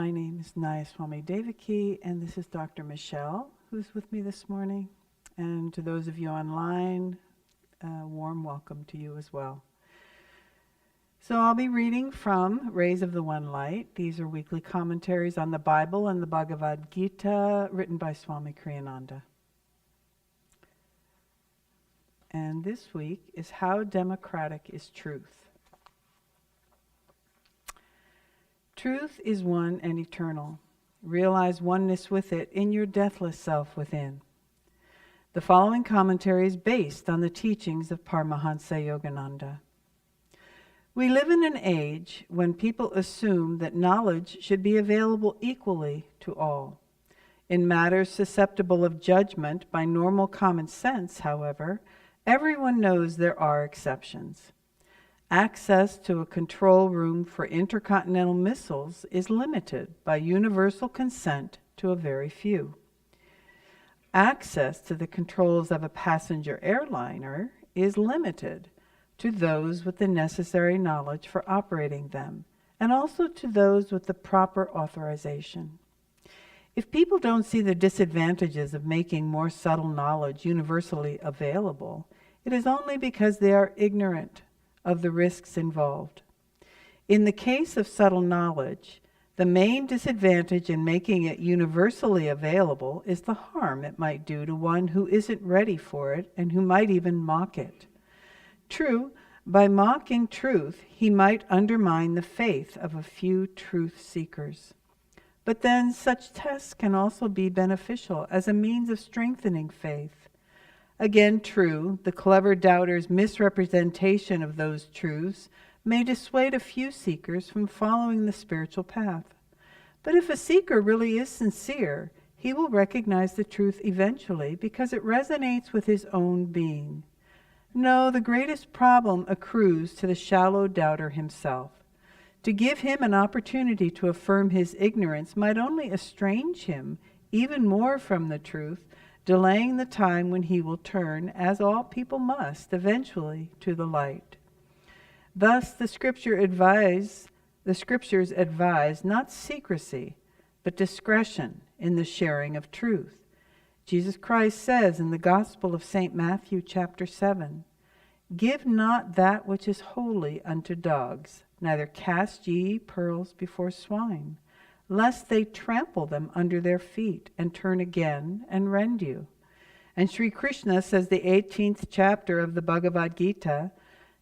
My name is Swami Devaki, and this is Dr. Michelle, who's with me this morning. And to those of you online, a warm welcome to you as well. So I'll be reading from Rays of the One Light. These are weekly commentaries on the Bible and the Bhagavad Gita, written by Swami Kriyananda. And this week is How Democratic is Truth? Truth is one and eternal. Realize oneness with it in your deathless self within. The following commentary is based on the teachings of Paramhansa Yogananda. We live in an age when people assume that knowledge should be available equally to all. In matters susceptible of judgment by normal common sense, however, everyone knows there are exceptions. Access to a control room for intercontinental missiles is limited by universal consent to a very few. Access to the controls of a passenger airliner is limited to those with the necessary knowledge for operating them, and also to those with the proper authorization. If people don't see the disadvantages of making more subtle knowledge universally available, it is only because they are ignorant of the risks involved. In the case of subtle knowledge, the main disadvantage in making it universally available is the harm it might do to one who isn't ready for it and who might even mock it. True, by mocking truth, he might undermine the faith of a few truth seekers. But then such tests can also be beneficial as a means of strengthening faith. Again, true, the clever doubter's misrepresentation of those truths may dissuade a few seekers from following the spiritual path. But if a seeker really is sincere, he will recognize the truth eventually because it resonates with his own being. No, the greatest problem accrues to the shallow doubter himself. To give him an opportunity to affirm his ignorance might only estrange him even more from the truth, delaying the time when he will turn, as all people must, eventually to the light. Thus, the scriptures advise not secrecy, but discretion in the sharing of truth. Jesus Christ says in the Gospel of St. Matthew, chapter 7, "Give not that which is holy unto dogs, neither cast ye pearls before swine, lest they trample them under their feet and turn again and rend you." And Sri Krishna says, the 18th chapter of the Bhagavad Gita,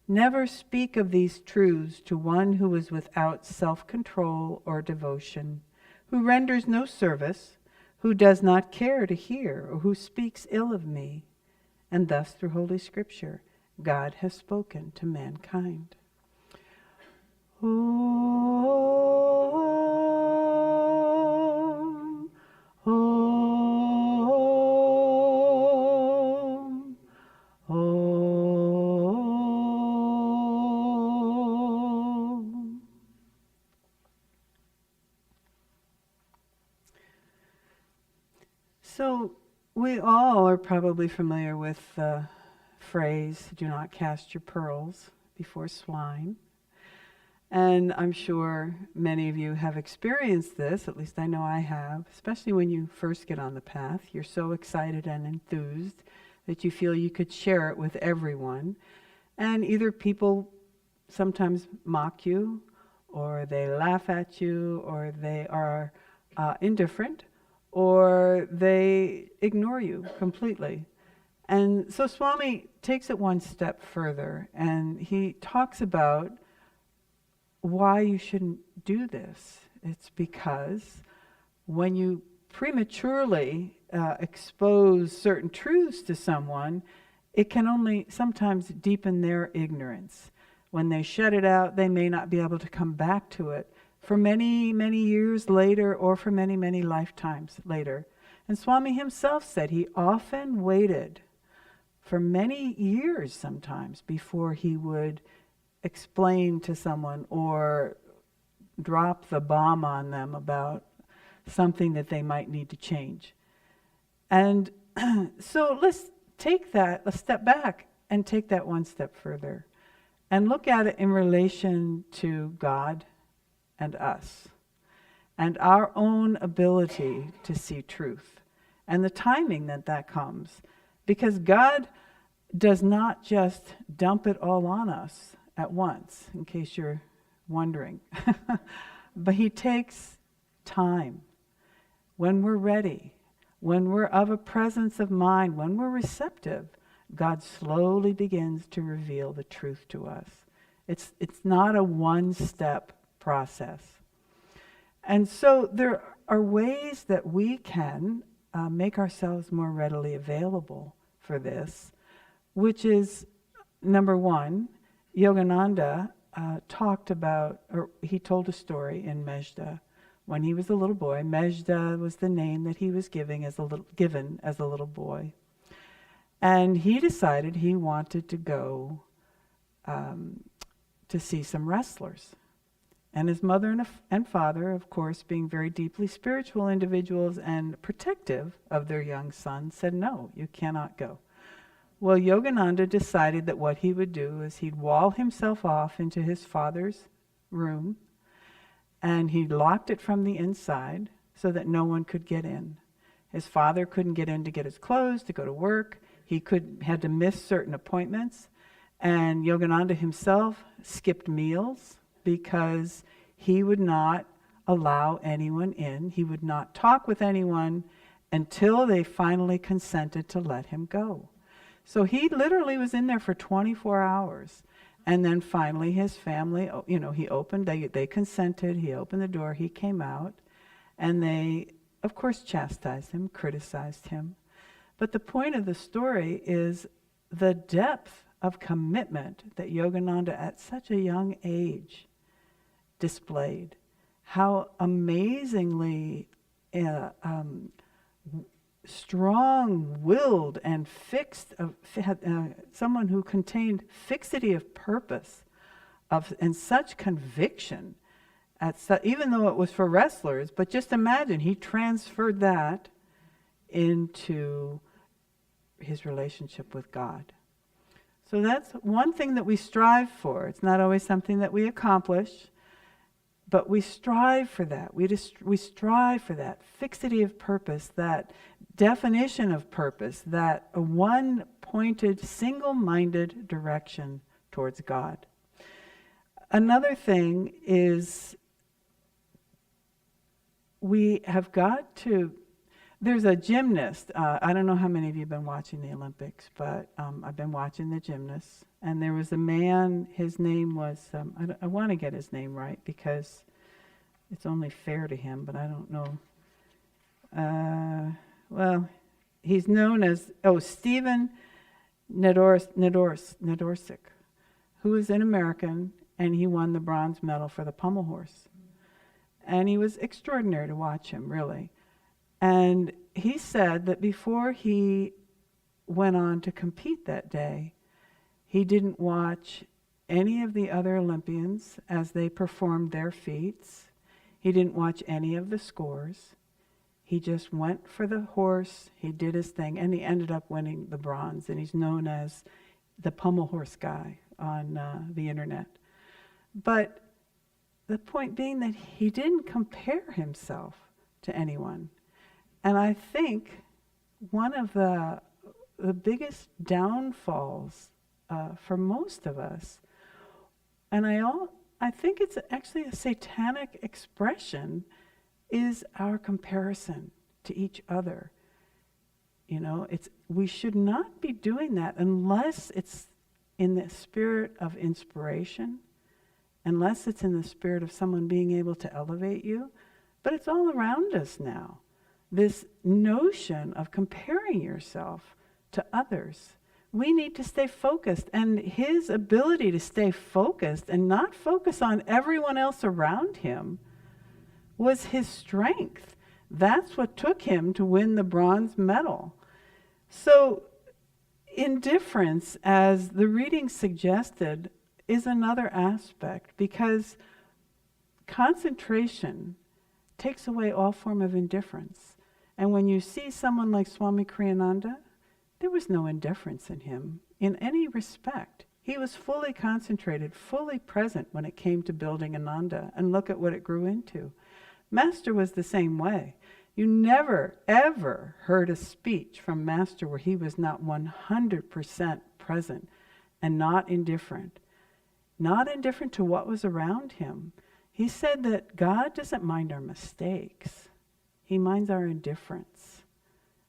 "Never speak of these truths to one who is without self-control or devotion, who renders no service, who does not care to hear, or who speaks ill of me." And thus, through Holy Scripture, God has spoken to mankind. Om, Om, Om. So we all are probably familiar with the phrase, "Do not cast your pearls before swine." And I'm sure many of you have experienced this, at least I know I have, especially when you first get on the path. You're so excited and enthused that you feel you could share it with everyone. And either people sometimes mock you, or they laugh at you, or they are indifferent, or they ignore you completely. And so Swami takes it one step further, and he talks about why you shouldn't do this. It's because when you prematurely expose certain truths to someone, it can only sometimes deepen their ignorance. When they shut it out, they may not be able to come back to it for many, many years later, or for many, many lifetimes later. And Swami himself said he often waited for many years sometimes before he would explain to someone or drop the bomb on them about something that they might need to change. And so let's step back and take that one step further and look at it in relation to God and us. and our own ability to see truth, and the timing that comes. Because God does not just dump it all on us at once, in case you're wondering. But He takes time. When we're ready, when we're of a presence of mind, when we're receptive, God slowly begins to reveal the truth to us. It's not a one-step process. And so there are ways that we can make ourselves more readily available for this, which is, number one, Yogananda talked about, or he told a story in Mejda. When he was a little boy, Mejda was the name that he was given as a little boy. And he decided he wanted to go to see some wrestlers. And his mother and father, of course, being very deeply spiritual individuals and protective of their young son, said, no, you cannot go. Well, Yogananda decided that what he would do is he'd wall himself off into his father's room, and he locked it from the inside so that no one could get in. His father couldn't get in to get his clothes, to go to work. He had to miss certain appointments. And Yogananda himself skipped meals because he would not allow anyone in. He would not talk with anyone until they finally consented to let him go. So he literally was in there for 24 hours. And then finally his family, he opened, they consented, he opened the door, he came out, and they, of course, chastised him, criticized him. But the point of the story is the depth of commitment that Yogananda at such a young age displayed. How amazingly strong-willed and fixed, someone who contained fixity of purpose and such conviction, even though it was for wrestlers. But just imagine, he transferred that into his relationship with God. So that's one thing that we strive for. It's not always something that we accomplish, but we strive for that. We strive for that fixity of purpose, that definition of purpose, that a one-pointed, single-minded direction towards God. Another thing is we have got to, there's a gymnast, I don't know how many of you have been watching the Olympics, but I've been watching the gymnasts, and there was a man, his name was, I want to get his name right because it's only fair to him, but I don't know. Well, he's known as, Stephen Nadorsik, who is an American, and he won the bronze medal for the pommel horse. And he was extraordinary to watch him, really. And he said that before he went on to compete that day, he didn't watch any of the other Olympians as they performed their feats. He didn't watch any of the scores. He just went for the horse, he did his thing, and he ended up winning the bronze. And he's known as the pommel horse guy on the internet. But the point being that he didn't compare himself to anyone. And I think one of the biggest downfalls for most of us, and I think it's actually a satanic expression, is our comparison to each other. We should not be doing that unless it's in the spirit of inspiration, unless it's in the spirit of someone being able to elevate you. But it's all around us now. This notion of comparing yourself to others. We need to stay focused, and his ability to stay focused and not focus on everyone else around him was his strength. That's what took him to win the bronze medal. So indifference, as the reading suggested, is another aspect, because concentration takes away all form of indifference. And when you see someone like Swami Kriyananda, there was no indifference in him in any respect. He was fully concentrated, fully present when it came to building Ananda, and look at what it grew into. Master was the same way. You never, ever heard a speech from Master where he was not 100% present and not indifferent. Not indifferent to what was around him. He said that God doesn't mind our mistakes. He minds our indifference.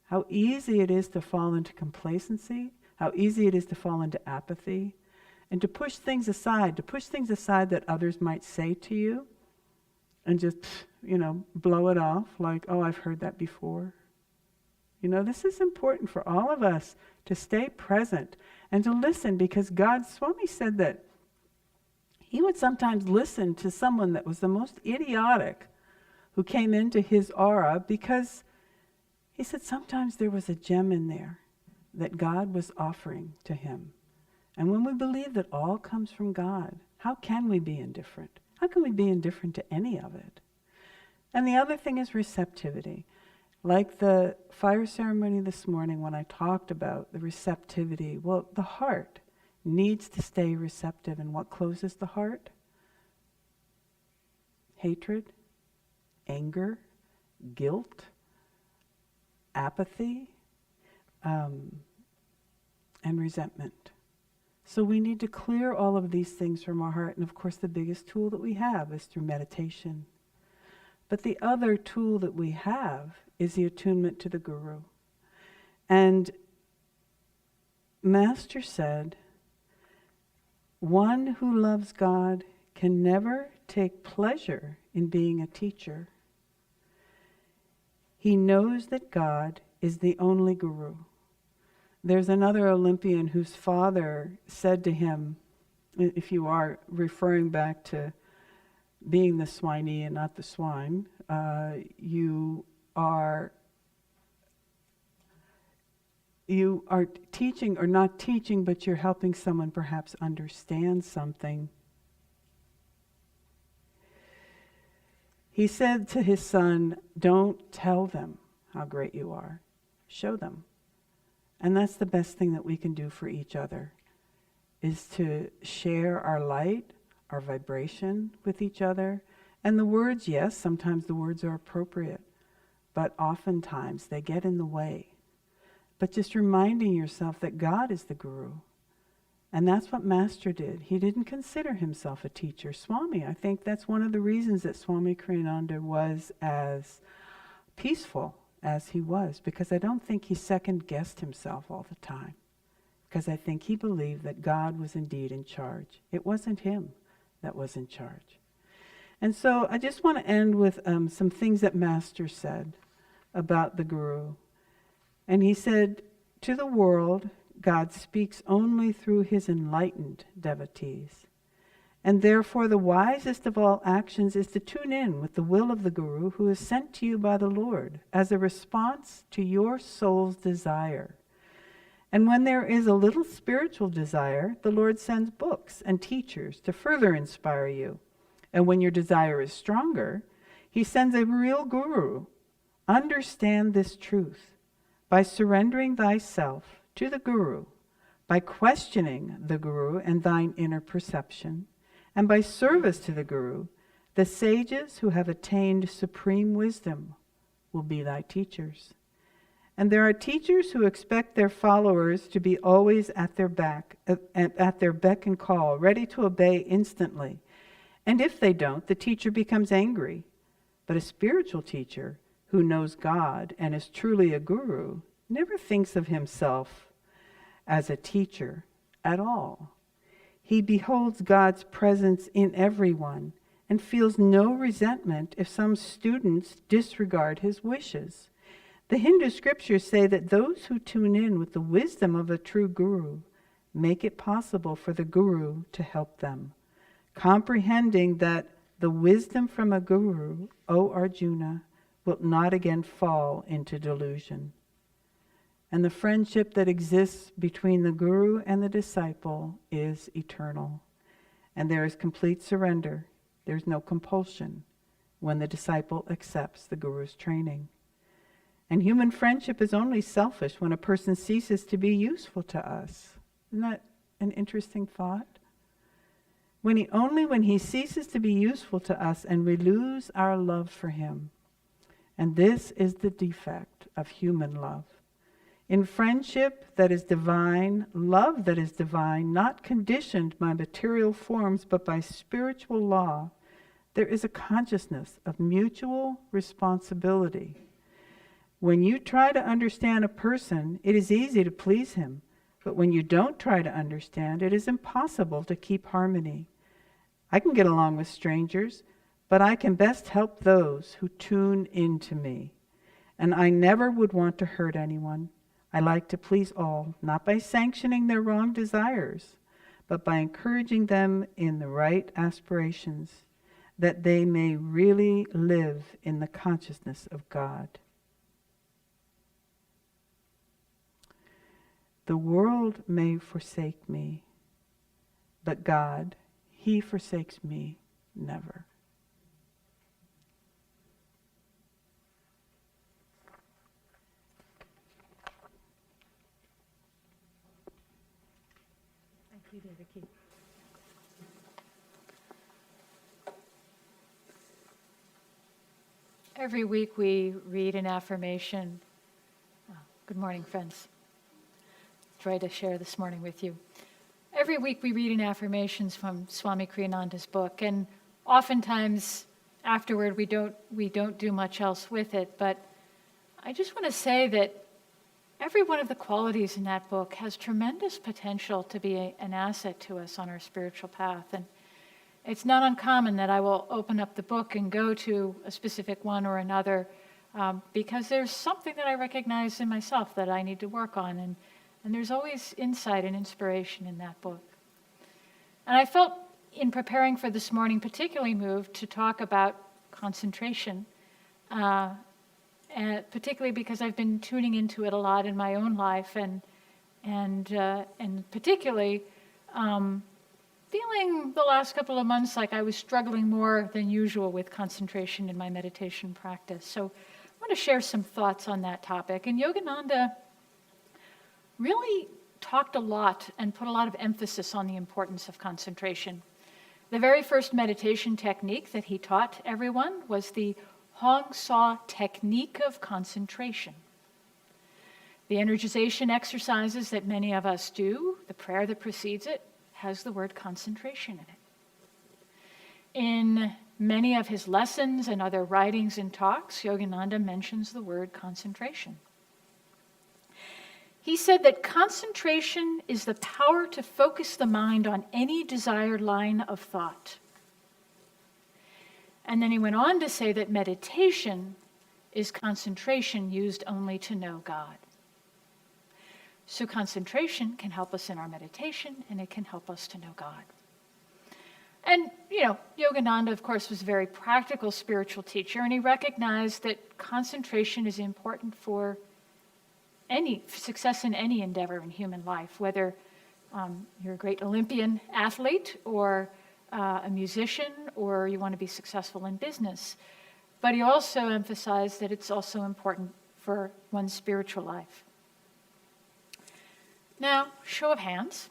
How easy it is to fall into complacency, how easy it is to fall into apathy, and to push things aside that others might say to you, and just, blow it off like, oh, I've heard that before. This is important for all of us to stay present and to listen, because Swami said that he would sometimes listen to someone that was the most idiotic who came into his aura, because he said sometimes there was a gem in there that God was offering to him. And when we believe that all comes from God, how can we be indifferent? How can we be indifferent to any of it? And the other thing is receptivity. Like the fire ceremony this morning when I talked about the receptivity, well, the heart needs to stay receptive. And what closes the heart? Hatred, anger, guilt, apathy, and resentment. So we need to clear all of these things from our heart. And of course, the biggest tool that we have is through meditation. But the other tool that we have is the attunement to the Guru. And Master said, one who loves God can never take pleasure in being a teacher. He knows that God is the only Guru. There's another Olympian whose father said to him, if you are referring back to being the swinee and not the swine, you are teaching or not teaching, but you're helping someone perhaps understand something. He said to his son, don't tell them how great you are. Show them. And that's the best thing that we can do for each other, is to share our light, our vibration with each other. And the words, yes, sometimes the words are appropriate, but oftentimes they get in the way. But just reminding yourself that God is the Guru. And that's what Master did. He didn't consider himself a teacher. Swami, I think that's one of the reasons that Swami Kriyananda was as peaceful as he was, because I don't think he second-guessed himself all the time. Because I think he believed that God was indeed in charge. It wasn't him that was in charge. And so I just want to end with some things that Master said about the Guru. And he said, to the world, God speaks only through his enlightened devotees. And therefore the wisest of all actions is to tune in with the will of the Guru, who is sent to you by the Lord as a response to your soul's desire. And when there is a little spiritual desire, the Lord sends books and teachers to further inspire you. And when your desire is stronger, he sends a real Guru. Understand this truth. By surrendering thyself to the Guru, by questioning the Guru and thine inner perception, and by service to the Guru, the sages who have attained supreme wisdom will be thy teachers. And there are teachers who expect their followers to be always at their beck and call, ready to obey instantly. And if they don't, the teacher becomes angry. But a spiritual teacher who knows God and is truly a Guru never thinks of himself as a teacher at all. He beholds God's presence in everyone and feels no resentment if some students disregard his wishes. The Hindu scriptures say that those who tune in with the wisdom of a true Guru make it possible for the Guru to help them. Comprehending that the wisdom from a Guru, O Arjuna, will not again fall into delusion. And the friendship that exists between the Guru and the disciple is eternal. And there is complete surrender. There's no compulsion when the disciple accepts the Guru's training. And human friendship is only selfish when a person ceases to be useful to us. Isn't that an interesting thought? only when he ceases to be useful to us and we lose our love for him. And this is the defect of human love. In friendship that is divine, love that is divine, not conditioned by material forms but by spiritual law, there is a consciousness of mutual responsibility. When you try to understand a person, it is easy to please him. But when you don't try to understand, it is impossible to keep harmony. I can get along with strangers, but I can best help those who tune into me. And I never would want to hurt anyone. I like to please all, not by sanctioning their wrong desires, but by encouraging them in the right aspirations, that they may really live in the consciousness of God. The world may forsake me, but God, he forsakes me never. Thank you, Devaki. Every week we read an affirmation. Good morning, friends. Try to share this morning with you. Every week we read an affirmations from Swami Kriyananda's book, and oftentimes afterward we don't do much else with it. But I just want to say that every one of the qualities in that book has tremendous potential to be an asset to us on our spiritual path. And it's not uncommon that I will open up the book and go to a specific one or another because there's something that I recognize in myself that I need to work on. And there's always insight and inspiration in that book. And I felt in preparing for this morning particularly moved to talk about concentration, and particularly because I've been tuning into it a lot in my own life, and particularly feeling the last couple of months like I was struggling more than usual with concentration in my meditation practice. So I want to share some thoughts on that topic. And Yogananda really talked a lot and put a lot of emphasis on the importance of concentration. The very first meditation technique that he taught everyone was the Hong Sa technique of concentration. The energization exercises that many of us do, the prayer that precedes it, has the word concentration in it. In many of his lessons and other writings and talks, Yogananda mentions the word concentration. He said that concentration is the power to focus the mind on any desired line of thought. And then he went on to say that meditation is concentration used only to know God. So concentration can help us in our meditation, and it can help us to know God. And, Yogananda, of course, was a very practical spiritual teacher, and he recognized that concentration is important for any success in any endeavor in human life, whether you're a great Olympian athlete or a musician or you want to be successful in business. But he also emphasized that it's also important for one's spiritual life. Now, show of hands.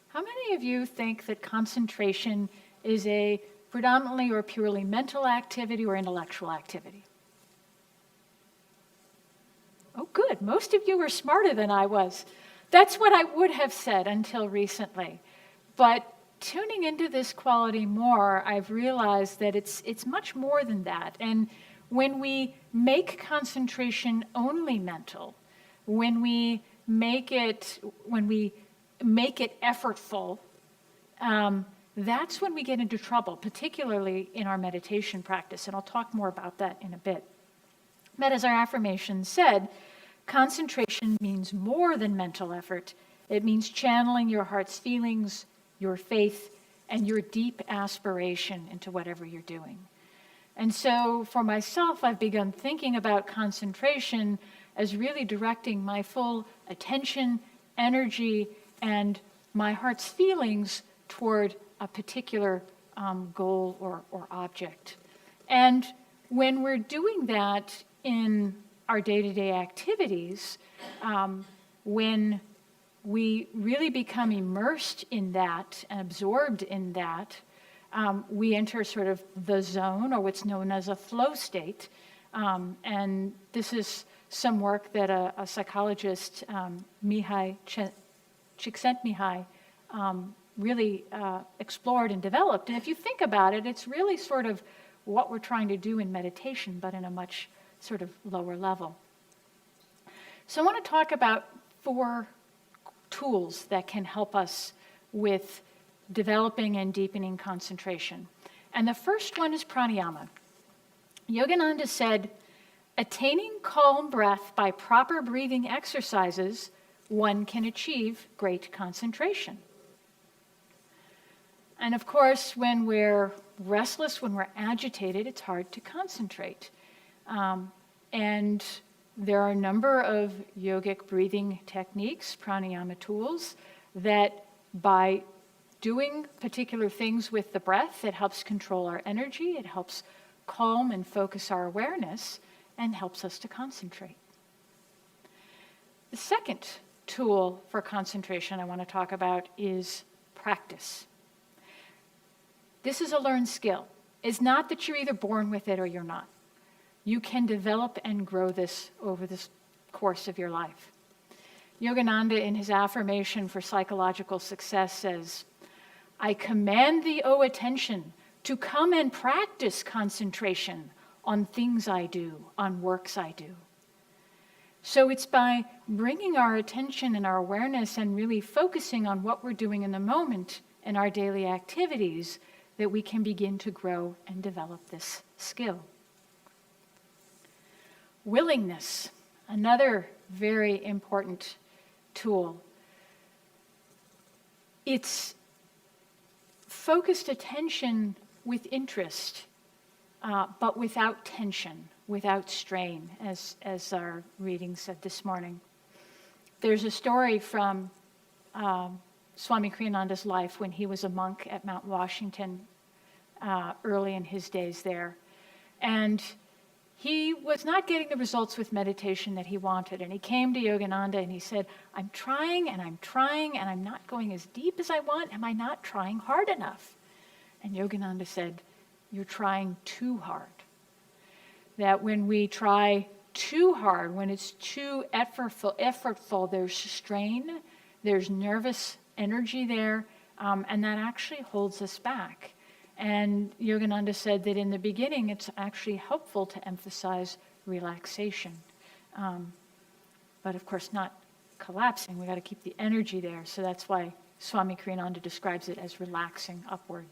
How many of you think that concentration is a predominantly or purely mental activity or intellectual activity? Oh, good. Most of you are smarter than I was. That's what I would have said until recently. But tuning into this quality more, I've realized that it's much more than that. And when we make concentration only mental, when we make it effortful, that's when we get into trouble, particularly in our meditation practice. And I'll talk more about that in a bit. But as our affirmation said, concentration means more than mental effort. It means channeling your heart's feelings, your faith, and your deep aspiration into whatever you're doing. And so for myself, I've begun thinking about concentration as really directing my full attention, energy, and my heart's feelings toward a particular goal or object. And when we're doing that in our day-to-day activities, when we really become immersed in that and absorbed in that, we enter sort of the zone, or what's known as a flow state. And this is some work that a psychologist, Mihai Csikszentmihalyi, really explored and developed. And if you think about it, it's really sort of what we're trying to do in meditation, but in a much sort of lower level. So I want to talk about 4 tools that can help us with developing and deepening concentration. And the first one is pranayama. Yogananda said, attaining calm breath by proper breathing exercises, one can achieve great concentration. And of course, when we're restless, when we're agitated, it's hard to concentrate. And there are a number of yogic breathing techniques, pranayama tools, that by doing particular things with the breath, it helps control our energy, it helps calm and focus our awareness, and helps us to concentrate. The second tool for concentration I want to talk about is practice. This is a learned skill. It's not that you're either born with it or you're not. You can develop and grow this over the course of your life. Yogananda, in his affirmation for psychological success, says, I command thee, O attention, to come and practice concentration on things I do, on works I do. So it's by bringing our attention and our awareness and really focusing on what we're doing in the moment in our daily activities that we can begin to grow and develop this skill. Willingness, another very important tool. It's focused attention with interest, but without tension, without strain, as our reading said this morning. There's a story from Swami Kriyananda's life when he was a monk at Mount Washington early in his days there. And he was not getting the results with meditation that he wanted. And he came to Yogananda and he said, I'm trying and I'm not going as deep as I want. Am I not trying hard enough? And Yogananda said, you're trying too hard. That when we try too hard, when it's too effortful, there's strain, there's nervous energy there, and that actually holds us back. And Yogananda said that in the beginning, it's actually helpful to emphasize relaxation. But of course, not collapsing. We got to keep the energy there. So that's why Swami Kriyananda describes it as relaxing upward.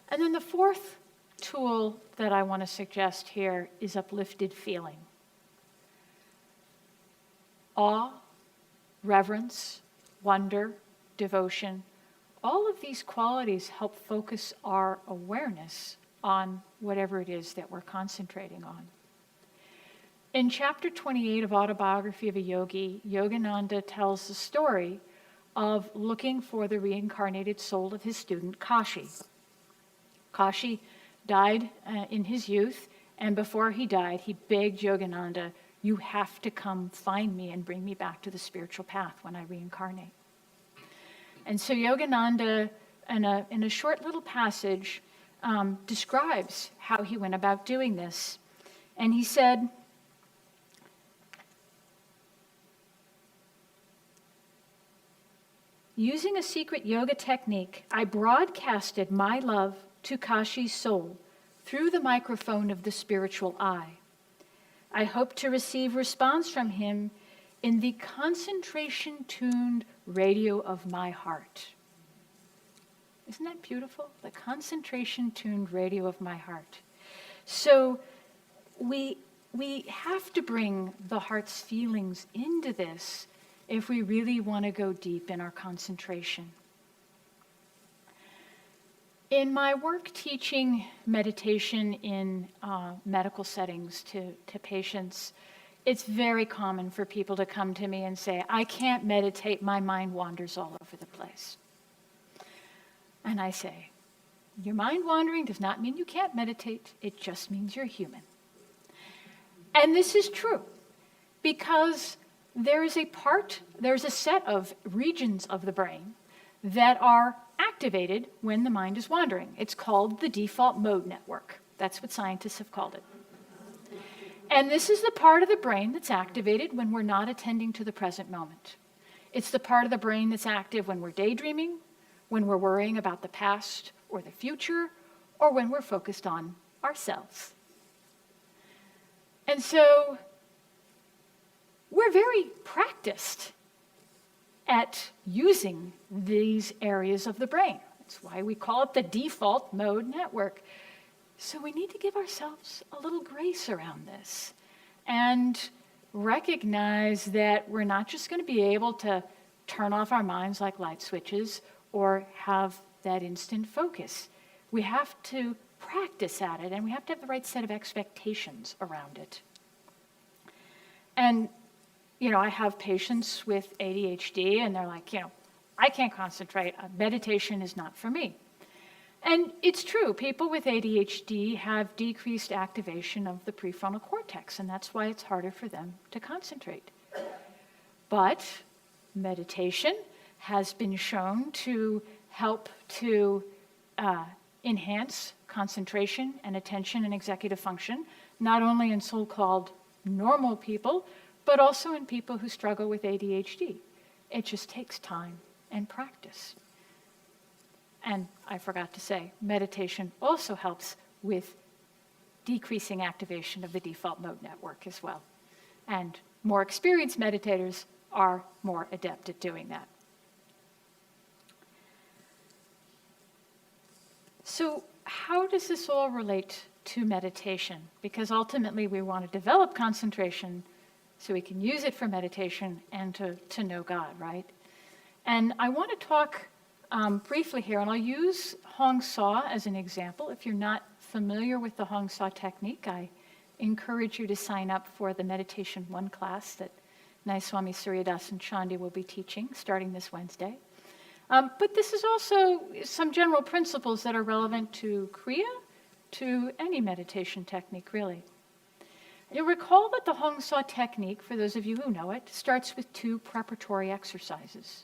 And then the fourth tool that I want to suggest here is uplifted feeling. Awe, reverence, wonder, devotion, all of these qualities help focus our awareness on whatever it is that we're concentrating on. In chapter 28 of Autobiography of a Yogi, Yogananda tells the story of looking for the reincarnated soul of his student Kashi. Kashi died in his youth, and before he died, he begged Yogananda, you have to come find me and bring me back to the spiritual path when I reincarnate. And so Yogananda, in a short little passage, describes how he went about doing this. And he said, using a secret yoga technique, I broadcasted my love to Kashi's soul through the microphone of the spiritual eye. I hope to receive response from him in the concentration-tuned radio of my heart. Isn't that beautiful? The concentration-tuned radio of my heart. So we have to bring the heart's feelings into this if we really want to go deep in our concentration. In my work teaching meditation in medical settings to patients, it's very common for people to come to me and say, I can't meditate, my mind wanders all over the place. And I say, your mind wandering does not mean you can't meditate, it just means you're human. And this is true, because there's a set of regions of the brain that are activated when the mind is wandering. It's called the default mode network. That's what scientists have called it. And this is the part of the brain that's activated when we're not attending to the present moment. It's the part of the brain that's active when we're daydreaming, when we're worrying about the past or the future, or when we're focused on ourselves. And so we're very practiced at using these areas of the brain. That's why we call it the default mode network. So we need to give ourselves a little grace around this and recognize that we're not just going to be able to turn off our minds like light switches or have that instant focus. We have to practice at it, and we have to have the right set of expectations around it. And, I have patients with ADHD, and they're like, I can't concentrate. Meditation is not for me. And it's true, people with ADHD have decreased activation of the prefrontal cortex, and that's why it's harder for them to concentrate. But meditation has been shown to help to enhance concentration and attention and executive function, not only in so-called normal people, but also in people who struggle with ADHD. It just takes time and practice. And I forgot to say, meditation also helps with decreasing activation of the default mode network as well. And more experienced meditators are more adept at doing that. So how does this all relate to meditation? Because ultimately we want to develop concentration so we can use it for meditation and to know God, right? And I want to talk briefly here, and I'll use Hong Sau as an example. If you're not familiar with the Hong Sau technique, I encourage you to sign up for the Meditation 1 class that Nice Swami Suryadas and Chandi will be teaching starting this Wednesday. But this is also some general principles that are relevant to Kriya, to any meditation technique, really. You'll recall that the Hong Sau technique, for those of you who know it, starts with 2 preparatory exercises.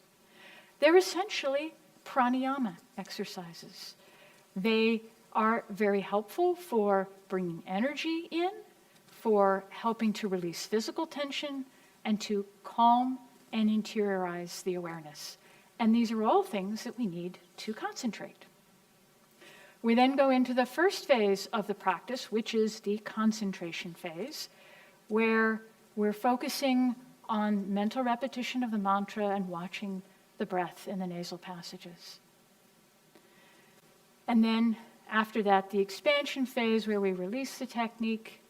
They're essentially pranayama exercises. They are very helpful for bringing energy in, for helping to release physical tension, and to calm and interiorize the awareness. And these are all things that we need to concentrate. We then go into the first phase of the practice, which is the concentration phase, where we're focusing on mental repetition of the mantra and watching the breath in the nasal passages. And then after that, the expansion phase, where we release the technique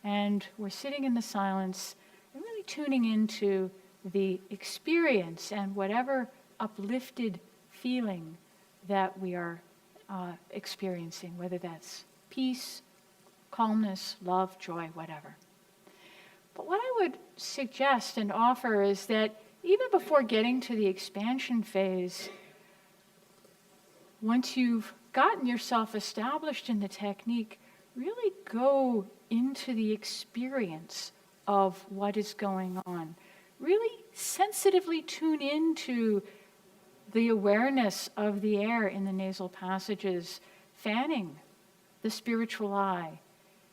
and we're sitting in the silence and really tuning into the experience and whatever uplifted feeling that we are experiencing, whether that's peace, calmness, love, joy, whatever. But what I would suggest and offer is that even before getting to the expansion phase, once you've gotten yourself established in the technique, really go into the experience of what is going on. Really sensitively tune into the awareness of the air in the nasal passages, fanning the spiritual eye.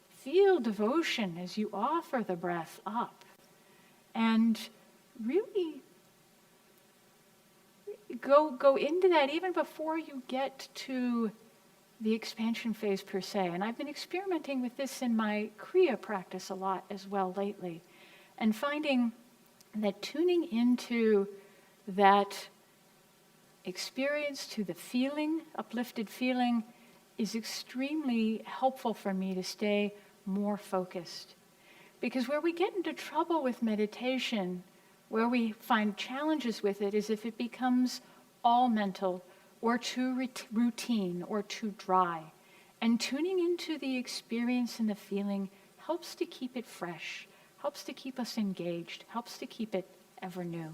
Feel devotion as you offer the breath up. And really go into that even before you get to the expansion phase per se. And I've been experimenting with this in my Kriya practice a lot as well lately, and finding that tuning into that experience, to the feeling, uplifted feeling, is extremely helpful for me to stay more focused. Because where we get into trouble with meditation, where we find challenges with it, is if it becomes all mental or too routine or too dry. And tuning into the experience and the feeling helps to keep it fresh, helps to keep us engaged, helps to keep it ever new.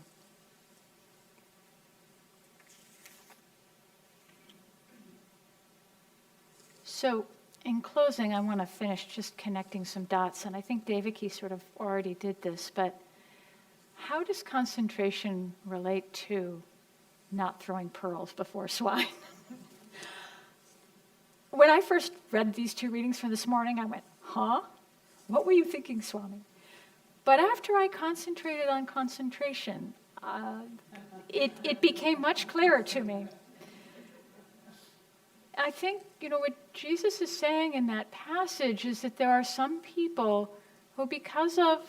So in closing, I want to finish just connecting some dots, and I think Devaki sort of already did this, but how does concentration relate to not throwing pearls before swine. When I first read these two readings for this morning, I went, huh? What were you thinking, Swami? But after I concentrated on concentration, it became much clearer to me. I think, what Jesus is saying in that passage is that there are some people who, because of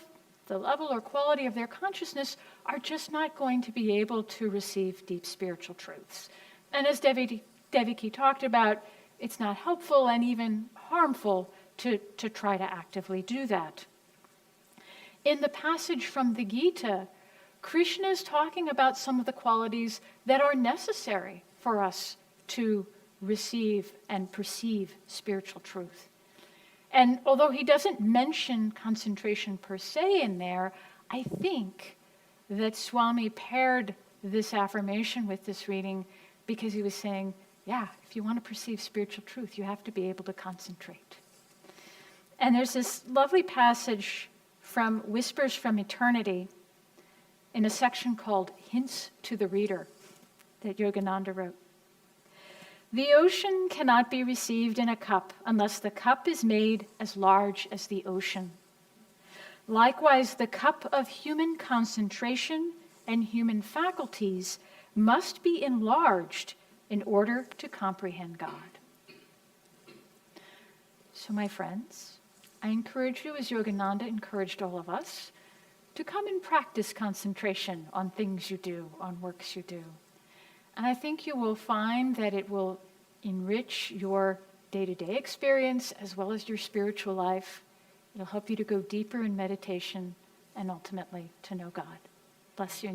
the level or quality of their consciousness, are just not going to be able to receive deep spiritual truths. And as Devaki talked about, it's not helpful and even harmful to try to actively do that. In the passage from the Gita, Krishna is talking about some of the qualities that are necessary for us to receive and perceive spiritual truth. And although he doesn't mention concentration per se in there, I think that Swami paired this affirmation with this reading because he was saying, yeah, if you want to perceive spiritual truth, you have to be able to concentrate. And there's this lovely passage from Whispers from Eternity in a section called Hints to the Reader that Yogananda wrote. The ocean cannot be received in a cup unless the cup is made as large as the ocean. Likewise, the cup of human concentration and human faculties must be enlarged in order to comprehend God. So, my friends, I encourage you, as Yogananda encouraged all of us, to come and practice concentration on things you do, on works you do. And I think you will find that it will enrich your day-to-day experience as well as your spiritual life. It'll help you to go deeper in meditation and ultimately to know God. Bless you.